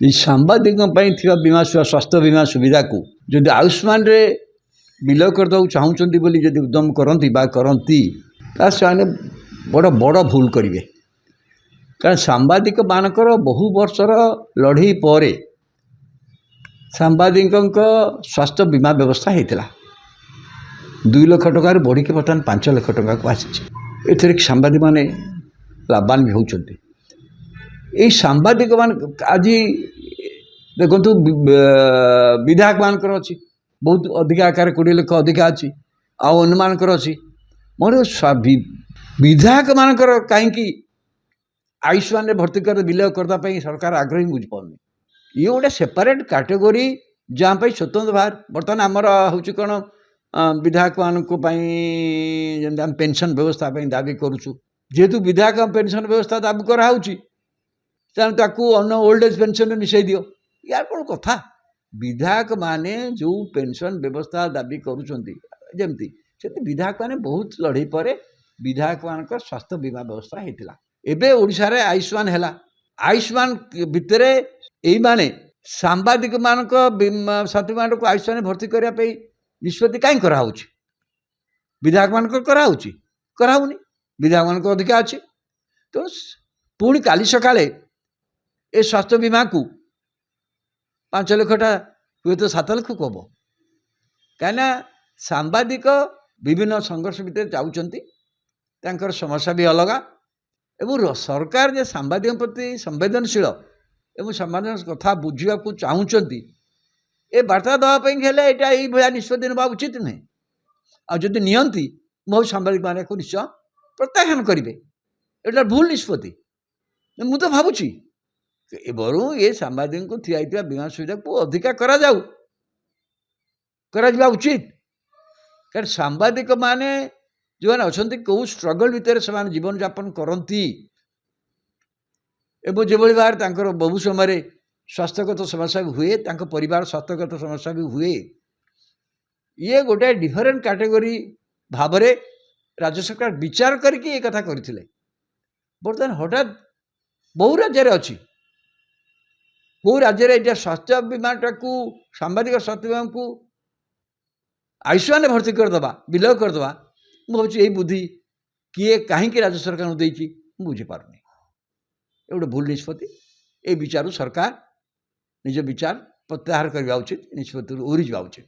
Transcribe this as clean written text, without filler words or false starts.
सांबादिकों बीमा स्वास्थ्य बीमा सुविधा को जदि आयुष्मान रे विलय करदे चाहूँगी बोली जदि उद्यम करती करती से बड़ बड़ भूल करेंगे। कारण सांबादिक मानकर बहु वर्षर लड़ई पर सांबादिकों स्वास्थ्य बीमा व्यवस्था होता 2 लाख टकार बढ़ी के बर्तमान 5 लाख टका को आसी सांबादिक मैंने लाभवान भी होती। यही सांबादिक मान आज देखु विधायक मानकर अच्छी बहुत अधिक आकार 20 लाख अधिका अच्छी आन मानकर अच्छी मोर विधायक मानकर कहीं आयुष्मान भर्ती कर विलय करने सरकार आग्रही बुझीपार ये गोटे सेपरेट कैटेगरी जहाँ स्वतंत्र बाहर बर्तमान आमर हूँ कौन विधायक मान पेंशन व्यवस्था दाबी करुचु जेहेतु विधायक पेंशन व्यवस्था दाबी कराऊँगी अन्न ओल्ड एज पेंशन मिसई दियो यार कौन कथा विधायक माने जो पेंशन व्यवस्था दाबी करुँचंती विधायक माने बहुत लड़ई पर विधायक मान स्वास्थ्य बीमा व्यवस्था होता एबे ओडिशा रे आयुष्मान है आयुष्मान भितर यही माने सांबादिक मान साथी मान को आयुष्मान भर्ती करने निष्पत्ति कहीं कराऊँ विधायक मान कराऊँगी कराऊनी विधायक मान अधिकार अच्छी तो पुणी काली सकाले ए स्वास्थ्य बीमा को 5 लाखटा हुए तो 7 लाख को हम कहीं सांबादिक विभिन्न संघर्ष भितर जाऊँच समस्या भी अलग एवं सरकार जे सांबादिक प्रति संवेदनशील एवं संवेदन कथा बुझा चाहूँगी ए वार्ता देवाई हेल्ले यहाँ यही निष्पत्ति ना उचित नुहे आदि नियंती बहुत सांबादिक मैंने निश्चय प्रत्याख्यान करेंगे एटा भूल निष्पत्ति मुझे तो भावुची बरु ये सांबादिक को थी बीमा सुविधा को अधिका करा उचित कारण सांबादिक माने जो मैंने अच्छा कौ स्ट्रगल भितर से जीवन यापन करती एवं जो भाव बहु समय स्वास्थ्यगत समस्या भी हुए परिवार स्वास्थ्यगत समस्या भी हुए ये गोटे डिफरेंट कैटेगरी भाव में राज्य सरकार विचार करके ये कथा करथिले। बर्तमान हठात बहु राज्य अच्छी बहु राज्य स्वास्थ्य बीमाटा को सांबादिक स्वास्थ्य बीमा को आयुष्मान भर्ती करदे विलय करदे मुझे यही बुद्धि किए कहीं राज्य सरकार देती बुझीपारे गोटे भूल निष्पत्ति ये विचार सरकार निज विचार प्रत्याहार करवा उचित निष्पत्ति ओरी जा उचित।